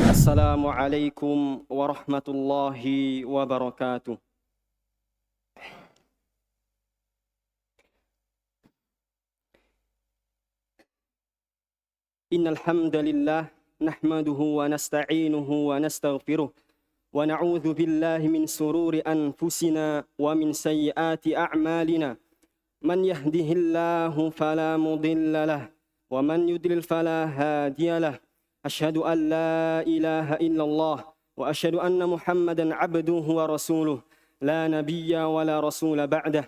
Assalamualaikum warahmatullahi wabarakatuh. Innal hamdalillah nahmaduhu wa nasta'inuhu wa nastaghfiruh wa na'udzu billahi min sururi anfusina wa min sayyiati a'malina. Man yahdihillahu fala mudilla lahu wa man yudlil fala hadiya lahu. Asyhadu an la ilaha illallah wa asyhadu anna Muhammadan abduhu wa rasuluh la nabiyya wa la rasula ba'dah.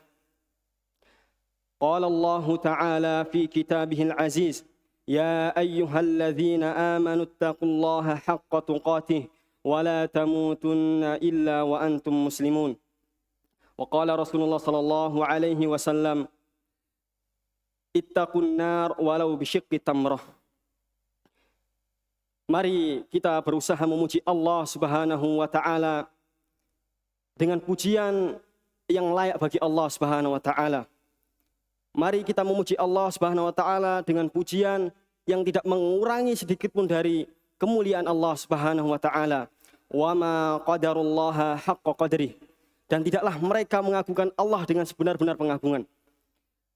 Qala Allah ta'ala fi kitabihil aziz ya ayyuhalladzina amanu ittaqullaha haqqa tuqatih wa la tamutunna illa wa antum muslimun. Wa qala Rasulullah sallallahu alaihi wasallam ittaqun nar walau bisyiqqi tamrah. Mari kita berusaha memuji Allah Subhanahu wa taala dengan pujian yang layak bagi Allah Subhanahu wa taala. Mari kita memuji Allah Subhanahu wa taala dengan pujian yang tidak mengurangi sedikit pun dari kemuliaan Allah Subhanahu wa taala. Wa ma qadarullaha haqqa qadrih. Dan tidaklah mereka mengagungkan Allah dengan sebenar-benar pengagungan.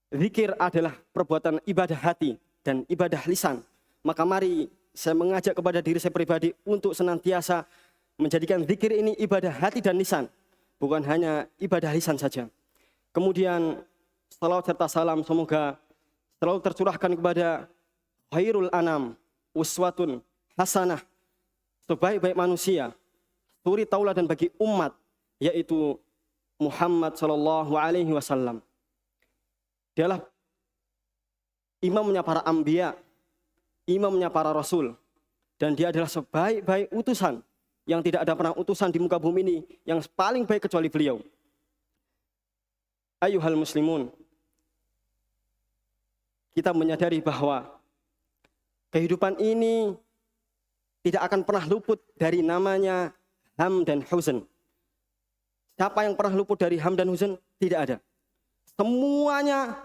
Zikir adalah perbuatan ibadah hati dan ibadah lisan. Maka mari saya mengajak kepada diri saya pribadi untuk senantiasa menjadikan zikir ini ibadah hati dan lisan. Bukan hanya ibadah lisan saja. Kemudian salawat serta salam semoga selalu tercurahkan kepada khairul anam, uswatun hasanah, sebaik-baik manusia, suri tauladan bagi umat, yaitu Muhammad sallallahu alaihi wasallam. Dialah imamnya para anbiya, imamnya para rasul, dan dia adalah sebaik-baik utusan yang tidak ada pernah utusan di muka bumi ini yang paling baik kecuali beliau. Ayuhal muslimun, kita menyadari bahwa kehidupan ini tidak akan pernah luput dari namanya ham dan huzn. Siapa yang pernah luput dari ham dan huzn? Tidak ada. Semuanya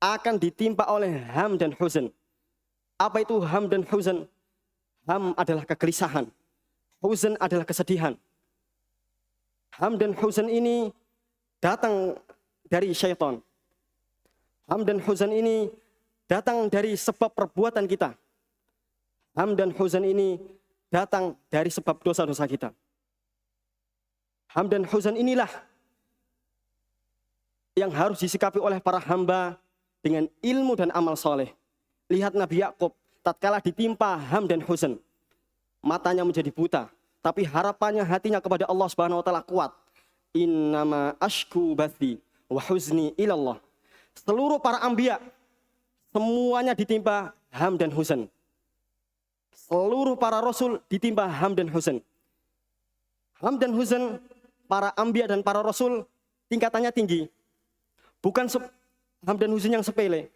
akan ditimpa oleh ham dan huzn. Apa itu ham dan huzn? Ham adalah kegelisahan. Huzn adalah kesedihan. Ham dan huzn ini datang dari syaitan. Ham dan huzn ini datang dari sebab perbuatan kita. Ham dan huzn ini datang dari sebab dosa-dosa kita. Ham dan huzn inilah yang harus disikapi oleh para hamba dengan ilmu dan amal soleh. Lihat Nabi Yakub, tatkala ditimpa ham dan huzn, matanya menjadi buta, tapi harapannya hatinya kepada Allah Subhanahu wa taala kuat. Innama ashku bathi wa huzni ilallah. Seluruh para anbiya semuanya ditimpa ham dan huzn. Seluruh para rasul ditimpa ham dan huzn. Ham dan huzn para anbiya dan para rasul tingkatannya tinggi. Bukan ham dan huzn yang sepele.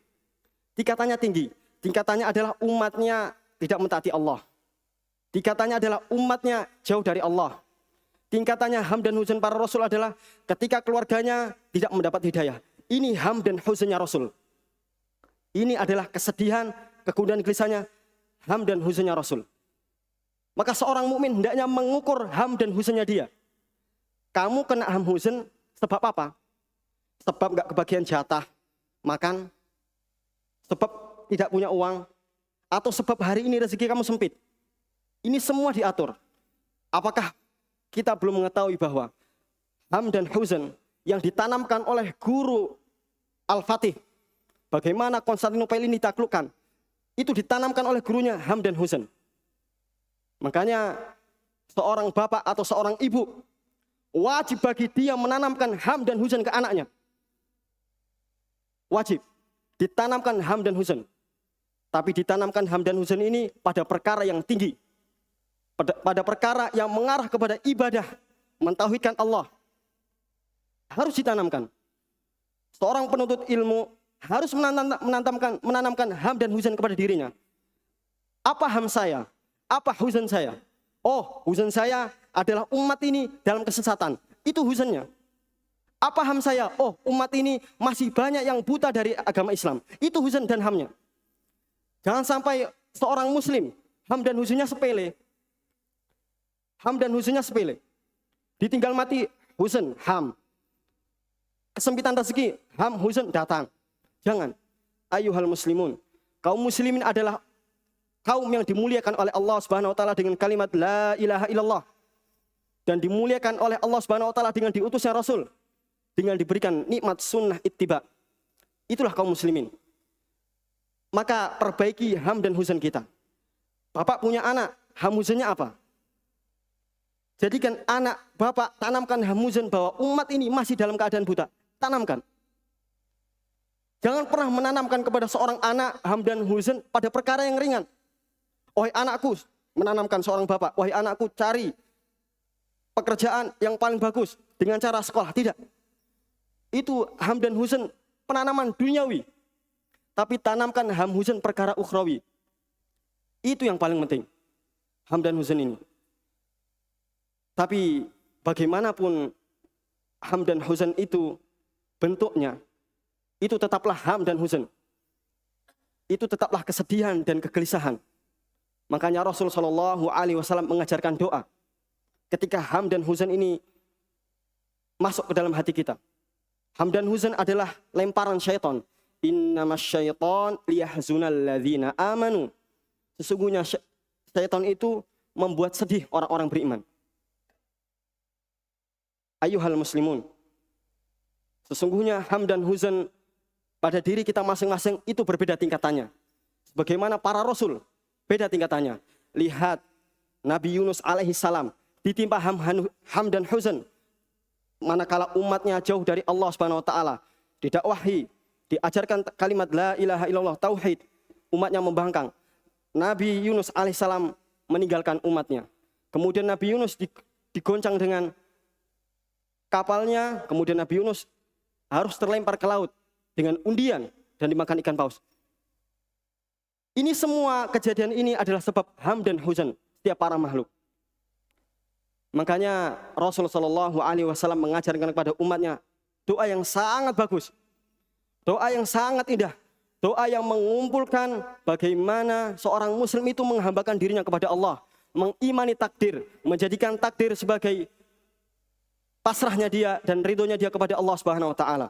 Tingkatannya tinggi. Tingkatannya adalah umatnya tidak mentaati Allah. Tingkatannya adalah umatnya jauh dari Allah. Tingkatannya ham dan huzn para rasul adalah ketika keluarganya tidak mendapat hidayah. Ini ham dan huznnya rasul. Ini adalah kesedihan, kegundahan gelisahnya ham dan huznnya rasul. Maka seorang mukmin hendaknya mengukur ham dan huznnya dia. Kamu kena ham huzn sebab apa? Sebab enggak kebagian jatah makan, sebab tidak punya uang, atau sebab hari ini rezeki kamu sempit. Ini semua diatur. Apakah kita belum mengetahui bahwa ham dan huzn yang ditanamkan oleh guru Al-Fatih, bagaimana Konstantinopel ini ditaklukkan, itu ditanamkan oleh gurunya ham dan huzn. Makanya seorang bapak atau seorang ibu wajib bagi dia menanamkan ham dan huzn ke anaknya. Wajib ditanamkan ham dan huzn. Tapi ditanamkan ham dan huzn ini pada perkara yang tinggi. Pada perkara yang mengarah kepada ibadah, mentauhidkan Allah. Harus ditanamkan. Seorang penuntut ilmu harus menanamkan ham dan huzn kepada dirinya. Apa ham saya? Apa huzn saya? Oh, huzn saya adalah umat ini dalam kesesatan. Itu huzannya. Apa ham saya? Oh, umat ini masih banyak yang buta dari agama Islam. Itu huzan dan hamnya. Jangan sampai seorang muslim ham dan huzunnya sepele. Ham dan Husennya sepele. Ditinggal mati, Husen, Ham. Kesempitan rezeki, Ham, Husen datang. Jangan. Ayyuhal muslimun. Kaum muslimin adalah kaum yang dimuliakan oleh Allah Subhanahu wa taala dengan kalimat la ilaha illallah. Dan dimuliakan oleh Allah Subhanahu wa taala dengan diutusnya Rasul, dengan diberikan nikmat sunnah ittiba. Itulah kaum muslimin. Maka perbaiki ham dan huzen kita. Bapak punya anak, ham huzennya apa? Jadikan anak bapak, tanamkan ham huzen bahwa umat ini masih dalam keadaan buta. Tanamkan. Jangan pernah menanamkan kepada seorang anak ham dan huzen pada perkara yang ringan. Wahai anakku, menanamkan seorang bapak, wahai anakku cari pekerjaan yang paling bagus dengan cara sekolah. Tidak. Itu ham dan huzen penanaman duniawi. Tapi tanamkan ham huzen perkara ukhrawi. Itu yang paling penting. Ham dan huzen ini. Tapi bagaimanapun ham dan huzen itu bentuknya, itu tetaplah ham dan huzen. Itu tetaplah kesedihan dan kegelisahan. Makanya Rasul SAW mengajarkan doa. Ketika ham dan huzen ini masuk ke dalam hati kita. Ham dan huzen adalah lemparan syaitan. Innamas syaitan liyahzunal ladzina amanu. Sesungguhnya syaitan itu membuat sedih orang-orang beriman. Ayyuhal muslimun. Sesungguhnya ham dan huzen pada diri kita masing-masing itu berbeda tingkatannya. Sebagaimana para rasul beda tingkatannya. Lihat Nabi Yunus alaihi salam ditimpa ham dan huzen. Manakala umatnya jauh dari Allah Subhanahu wa taala, didakwahi, diajarkan kalimat la ilaha illallah tauhid, umatnya membangkang. Nabi Yunus alaihissalam meninggalkan umatnya. Kemudian Nabi Yunus digoncang dengan kapalnya, kemudian Nabi Yunus harus terlempar ke laut dengan undian dan dimakan ikan paus. Ini semua kejadian ini adalah sebab ham dan huzen setiap para makhluk. Makanya Rasulullah SAW mengajarkan kepada umatnya doa yang sangat bagus. Doa yang sangat indah. Doa yang mengumpulkan bagaimana seorang muslim itu menghambakan dirinya kepada Allah. Mengimani takdir. Menjadikan takdir sebagai pasrahnya dia dan ridhonya dia kepada Allah Subhanahu wa taala.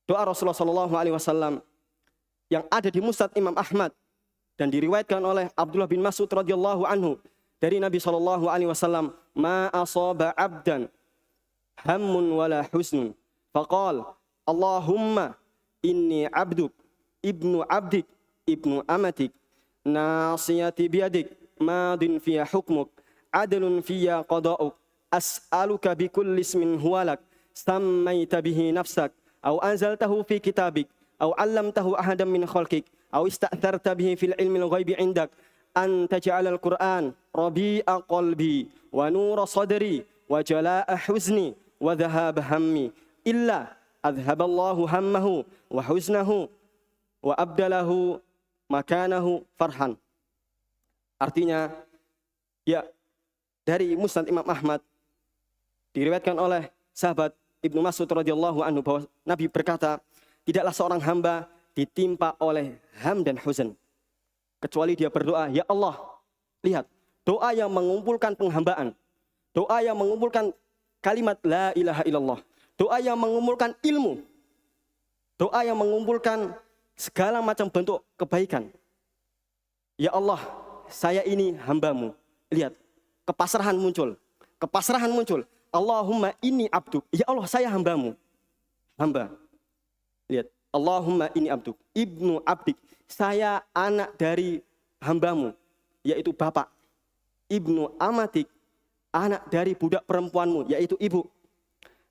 Doa Rasulullah SAW yang ada di Musnad Imam Ahmad dan diriwayatkan oleh Abdullah bin Mas'ud radhiyallahu anhu dari Nabi SAW, ma asaba abdan hammun wala husnun faqal Allahumma inni abduk ibnu abdik ibnu amatik nasiyati biyadik madin fiya hukmuk adlun fiya qada'uk as'aluka bikulli ismin huwalak sammaita bihi nafsak au anzaltahu fi kitabik au 'allamtahu ahadan min khalqik au ista'tharta bihi fil ilmil ghaibi 'indak an taj'alal Qur'an rabi'a qalbi wa nura sadri wa jalaa'a huzni wa dhahaba hammi illa adhaballahu hammahu wa huznahu wa abdalahu makanahu farhan. Artinya, ya, dari Musnad Imam Ahmad diriwayatkan oleh sahabat Ibnu Mas'ud radhiyallahu anhu bahwa Nabi berkata, tidaklah seorang hamba ditimpa oleh ham dan huzen kecuali dia berdoa, ya Allah. Lihat, doa yang mengumpulkan penghambaan, doa yang mengumpulkan kalimat la ilaha illallah, doa yang mengumpulkan ilmu, doa yang mengumpulkan segala macam bentuk kebaikan. Ya Allah, saya ini hambamu. Lihat, kepasrahan muncul, kepasrahan muncul. Allahumma inni abduk. Ya Allah, saya hambamu. Hamba. Lihat, Allahumma inni abduk ibnu abdik. Saya anak dari hambamu, yaitu bapak. Ibnu amatik, anak dari budak perempuanmu, yaitu ibu.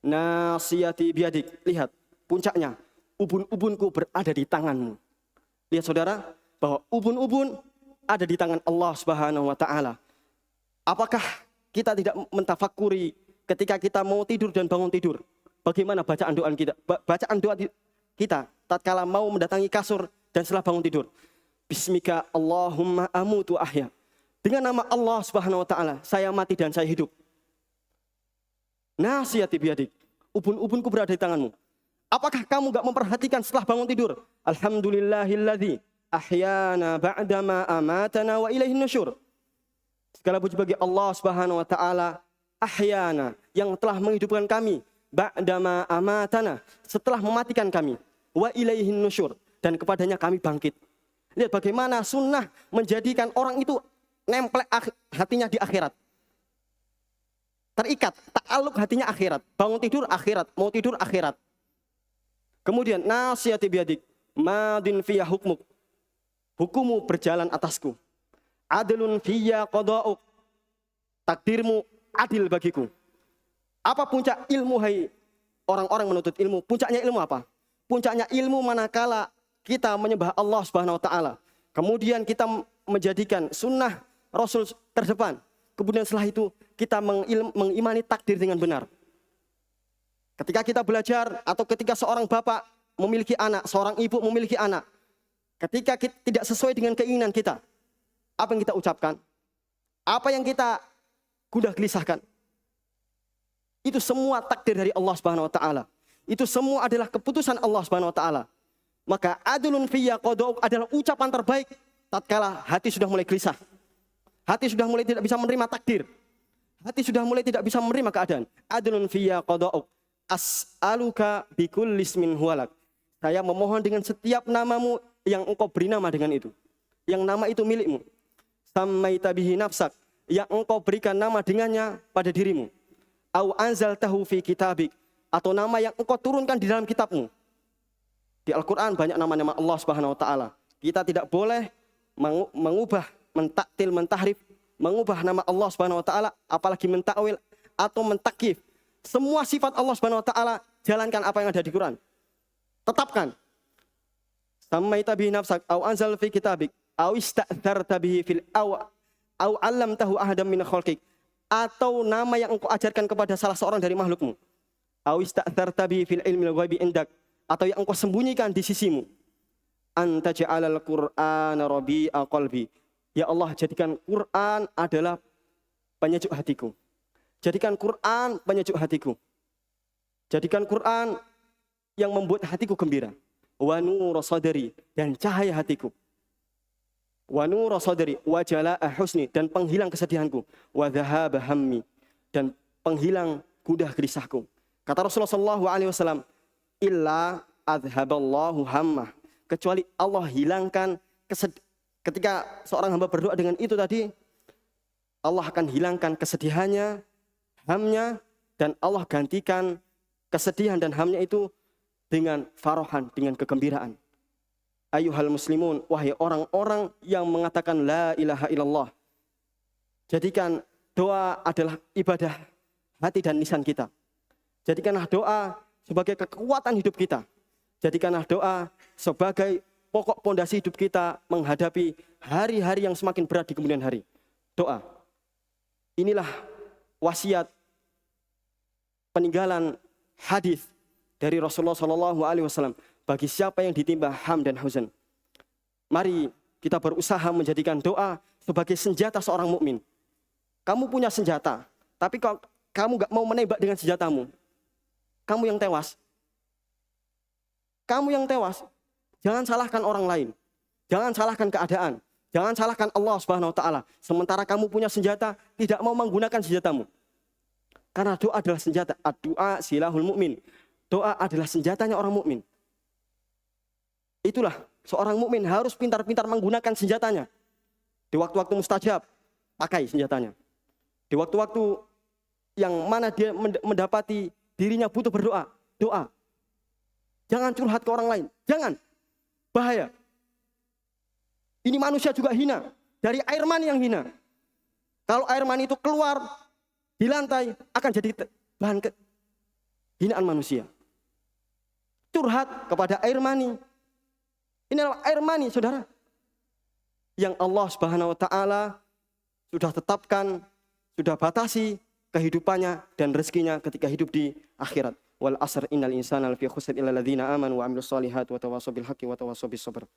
Nasiyati biadik. Lihat, puncaknya, ubun-ubunku berada di tanganmu. Lihat saudara, bahwa ubun-ubun ada di tangan Allah Subhanahu wa taala. Apakah kita tidak mentafakuri ketika kita mau tidur dan bangun tidur? Bagaimana bacaan doa kita? Bacaan doa kita tatkala mau mendatangi kasur dan setelah bangun tidur. Bismika Allahumma amutu ahya. Dengan nama Allah Subhanahu wa taala, saya mati dan saya hidup. Nasiyati biyadik. Ubun-ubunku berada di tanganmu. Apakah kamu enggak memperhatikan setelah bangun tidur? Alhamdulillahilladzi ahyana ba'dama amatana wa ilaihin nusyur. Segala puji bagi Allah Subhanahu wa taala, ahyana, yang telah menghidupkan kami, ba'dama amatana, setelah mematikan kami, wa ilaihin nusyur, dan kepadanya kami bangkit. Lihat bagaimana sunnah menjadikan orang itu nempel hatinya di akhirat. Terikat, ta'aluk hatinya akhirat. Bangun tidur akhirat, mau tidur akhirat. Kemudian nasiyati biadik, madin fiyya hukmuk. Hukumu berjalan atasku. Adlun fiyya qada'uk. Takdirmu adil bagiku. Apa puncak ilmu, hai orang-orang menuntut ilmu? Puncaknya ilmu apa? Puncaknya ilmu manakala kita menyembah Allah Subhanahu wa taala. Kemudian kita menjadikan sunnah Rasul terdepan. Kemudian setelah itu kita mengimani takdir dengan benar. Ketika kita belajar atau ketika seorang bapak memiliki anak, seorang ibu memiliki anak, ketika kita tidak sesuai dengan keinginan kita, apa yang kita ucapkan? Apa yang kita gundah gelisahkan? Itu semua takdir dari Allah Subhanahu wa taala. Itu semua adalah keputusan Allah Subhanahu wa taala. Maka adlun fiyya qada'uk adalah ucapan terbaik tatkala hati sudah mulai gelisah. Hati sudah mulai tidak bisa menerima takdir. Hati sudah mulai tidak bisa menerima keadaan. Adlun fiyya qada'uk. As'aluka bikulli ismin huwalak. Saya memohon dengan setiap namamu yang engkau beri nama dengan itu. Yang nama itu milikmu. Sammaita bihi nafsak. Yang engkau berikan nama dengannya pada dirimu. Au anzaltahu fi kitabik. Atau nama yang engkau turunkan di dalam kitabmu. Di Al-Quran banyak nama-nama Allah Subhanahu wa taala. Kita tidak boleh mengubah, mentaktil, mentahrif, mengubah nama Allah Subhanahu wa taala, apalagi mentakwil atau mentakif. Semua sifat Allah Subhanahu wa taala, jalankan apa yang ada di Quran. Tetapkan. Sammaita bihi nafsak au anzal fi kitabik au ista'tharta bihi fil au 'allamtahu ahadam min khalqik, atau nama yang engkau ajarkan kepada salah seorang dari makhlukmu. Au ista'tharta bihi fil ilmil ghaibi indak, atau yang engkau sembunyikan di sisimu. Anta ja'alal Qur'ana rabi'a qalbi. Ya Allah, jadikan Quran adalah penyejuk hatiku. Jadikan Quran penyejuk hatiku. Jadikan Quran yang membuat hatiku gembira. Wa nur sadri, dan cahaya hatiku. Wa nur sadri wa jalaa husni, dan penghilang kesedihanku. Wa dhahaba hammi, dan penghilang gundah gelisahku. Kata Rasulullah sallallahu alaihi wasallam, illa adhaballahu hammah, kecuali Allah hilangkan ketika seorang hamba berdoa dengan itu tadi, Allah akan hilangkan kesedihannya, hamnya, dan Allah gantikan kesedihan dan hamnya itu dengan farahan, dengan kegembiraan. Ayuhal muslimun, wahai orang-orang yang mengatakan la ilaha illallah, jadikan doa adalah ibadah hati dan lisan kita. Jadikanlah doa sebagai kekuatan hidup kita. Jadikanlah doa sebagai pokok pondasi hidup kita menghadapi hari-hari yang semakin berat di kemudian hari. Doa. Inilah wasiat peninggalan hadis dari Rasulullah SAW bagi siapa yang ditimpa ham dan huzn. Mari kita berusaha menjadikan doa sebagai senjata seorang mukmin. Kamu punya senjata, tapi kalau kamu gak mau menembak dengan senjatamu, kamu yang tewas. Kamu yang tewas. Jangan salahkan orang lain. Jangan salahkan keadaan. Jangan salahkan Allah Subhanahu wa taala. Sementara kamu punya senjata, tidak mau menggunakan senjatamu. Karena doa adalah senjata. Ad-du'a silahul mu'min. Doa adalah senjatanya orang mukmin. Itulah seorang mukmin harus pintar-pintar menggunakan senjatanya. Di waktu-waktu mustajab, pakai senjatanya. Di waktu-waktu yang mana dia mendapati dirinya butuh berdoa, doa. Jangan curhat ke orang lain. Jangan. Bahaya. Ini manusia juga hina. Dari air mani yang hina. Kalau air mani itu keluar di lantai, akan jadi bahan hinaan manusia. Curhat kepada air mani. Ini adalah air mani, saudara. Yang Allah Subhanahu wa taala sudah tetapkan, sudah batasi kehidupannya dan rezekinya ketika hidup di akhirat. Wal asr innal insana lafi khusr illa alladziina aamanu wa 'amilus shalihaati wa tawassaw bil haqqi wa tawassaw bis sabr.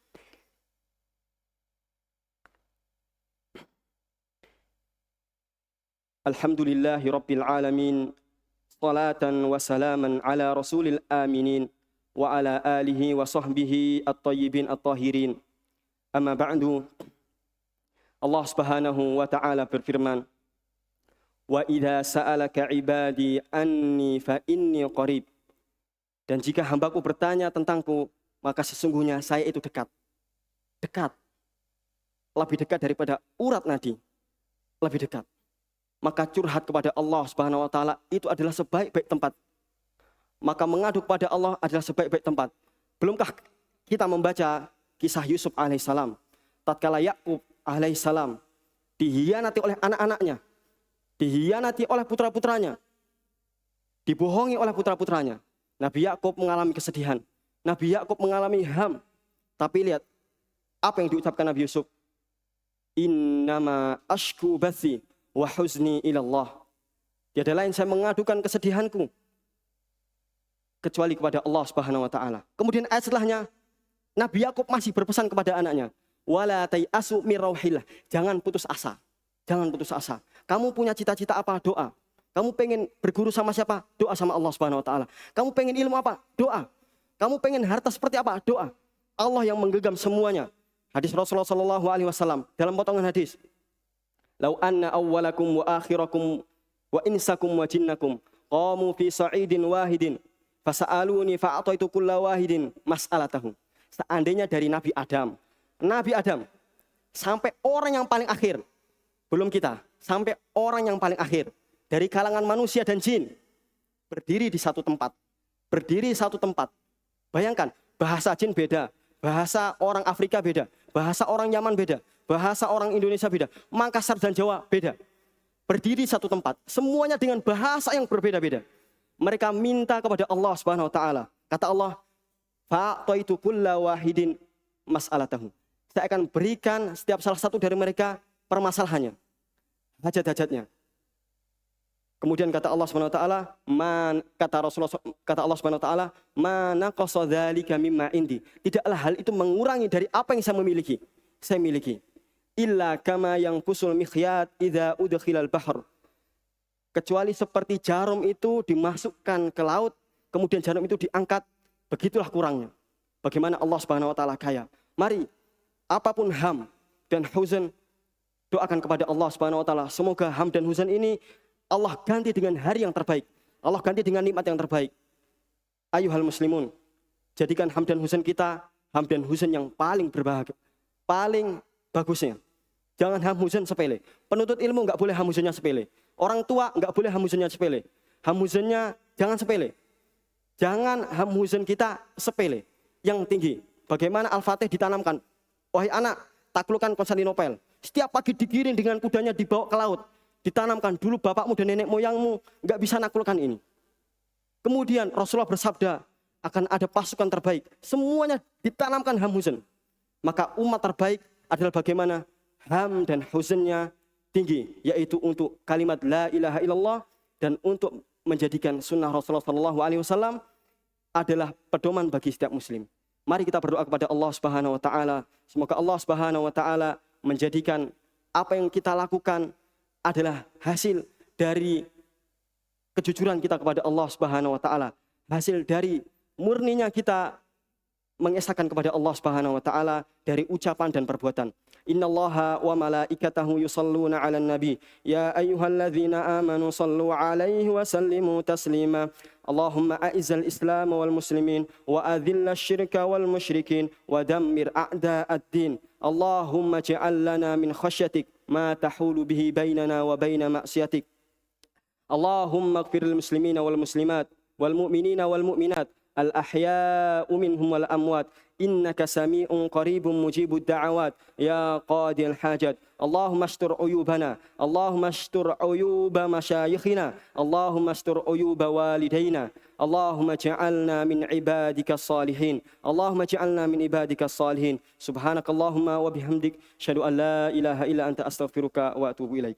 Alhamdulillahi rabbil alamin. Salatan wa salaman ala rasulil aminin wa ala alihi wa sahbihi at-tayyibin at-tahirin. Amma ba'du. Allah Subhanahu wa taala berfirman, "Wa idza sa'alaka 'ibadi anni fa inni qarib." Dan jika hambaku bertanya tentangku, maka sesungguhnya saya itu dekat. Dekat. Lebih dekat daripada urat nadi. Lebih dekat. Maka curhat kepada Allah Subhanahu wa taala itu adalah sebaik-baik tempat. Maka mengadu kepada Allah adalah sebaik-baik tempat. Belumkah kita membaca kisah Yusuf alaihissalam? Tatkala Yakub alaihissalam dihianati oleh anak-anaknya, dihianati oleh putra-putranya, dibohongi oleh putra-putranya. Nabi Yakub mengalami kesedihan. Nabi Yakub mengalami ham. Tapi lihat apa yang diucapkan Nabi Yusuf. Innama ashku bathi wa huzni ilallah. Tiada lain saya mengadukan kesedihanku kecuali kepada Allah Subhanahu wa taala. Kemudian ayat setelahnya Nabi Yakub masih berpesan kepada anaknya, wala tayasu mir rauhillah. Jangan putus asa. Jangan putus asa. Kamu punya cita-cita apa? Doa. Kamu pengen berguru sama siapa? Doa sama Allah Subhanahu wa taala. Kamu pengen ilmu apa? Doa. Kamu pengen harta seperti apa? Doa. Allah yang menggenggam semuanya. Hadis Rasulullah sallallahu alaihi wasallam dalam potongan hadis. Lau anna awwalakum wa akhirakum wa insakum wa jinnakum qamu fi sa'idin wahidin fasa'aluni fa'ataitu kulla wahidin mas'alatahu. Seandainya dari Nabi Adam sampai orang yang paling akhir, belum kita, sampai orang yang paling akhir dari kalangan manusia dan jin berdiri di satu tempat. Berdiri di satu tempat. Bayangkan, bahasa jin beda, bahasa orang Afrika beda, bahasa orang Yaman beda, bahasa orang Indonesia beda, Makassar dan Jawa beda. Berdiri di satu tempat, semuanya dengan bahasa yang berbeda-beda. Mereka minta kepada Allah Subhanahu wa taala. Kata Allah, fa'taitu kulla wahidin mas'alatahu. Saya akan berikan setiap salah satu dari mereka permasalahannya, hajat-hajatnya. Kemudian kata Allah Subhanahu wa taala, kata Allah Subhanahu wa taala, "Ma naqasa dzalika mimma indi." Tidaklah hal itu mengurangi dari apa yang saya miliki. Saya miliki. Illa kama yanqusul mikhyat idza udkhilal bahr. Kecuali seperti jarum itu dimasukkan ke laut, kemudian jarum itu diangkat, begitulah kurangnya. Bagaimana Allah Subhanahu wa taala kaya. Mari, apapun ham dan huzn, doakan kepada Allah Subhanahu wa taala. Semoga ham dan huzn ini Allah ganti dengan hari yang terbaik. Allah ganti dengan nikmat yang terbaik. Ayuhal muslimun, jadikan ham dan huzn kita ham dan huzn yang paling berbahagia, paling bagusnya. Jangan ham huzn sepele. Penuntut ilmu enggak boleh ham huzunnya sepele. Orang tua enggak boleh ham huzunnya sepele. Ham huzunnya jangan sepele. Jangan ham huzun kita sepele. Yang tinggi. Bagaimana Al-Fatih ditanamkan. Wahai anak, taklukkan Konstantinopel. Setiap pagi digiring dengan kudanya dibawa ke laut. Ditanamkan dulu bapakmu dan nenek moyangmu enggak bisa naklukkan ini. Kemudian Rasulullah bersabda akan ada pasukan terbaik. Semuanya ditanamkan ham huzun. Maka umat terbaik adalah bagaimana ham dan huzunnya tinggi, yaitu untuk kalimat la ilaha illallah dan untuk menjadikan sunnah Rasulullah SAW adalah pedoman bagi setiap muslim. Mari kita berdoa kepada Allah Subhanahu wa taala. Semoga Allah Subhanahu wa taala menjadikan apa yang kita lakukan adalah hasil dari kejujuran kita kepada Allah Subhanahu wa taala, hasil dari murninya kita mengesahkan kepada Allah Subhanahu wa taala dari ucapan dan perbuatan. Innallaha wa malaikatahu yusalluna 'alan nabi ya ayyuhalladzina amanu sallu 'alaihi wa sallimu taslima. Allahumma a'izzal islam wal muslimin wa adhillash syirka wal musyrikin wa dammir a'da'ad-din. Allahumma ij'al lana min khasyatik ma tahulu bihi bainana wa baina ma'siyatik. Allahumma ighfir lil muslimina wal muslimat wal mu'minina wal mu'minat al-ahya'u minhum wal amwat innaka sami'un qaribun mujibud da'awat ya qadil hajat. Allahumma astur uyubana, Allahumma astur uyuba masyayikhina, Allahumma astur uyuba walidaina, Allahumma ja'alna min ibadika salihin, Allahumma ja'alna min ibadika salihin. Subhanakallahumma wa bihamdik, syahadu an la ilaha illa anta astaghfiruka wa atubu ilaik.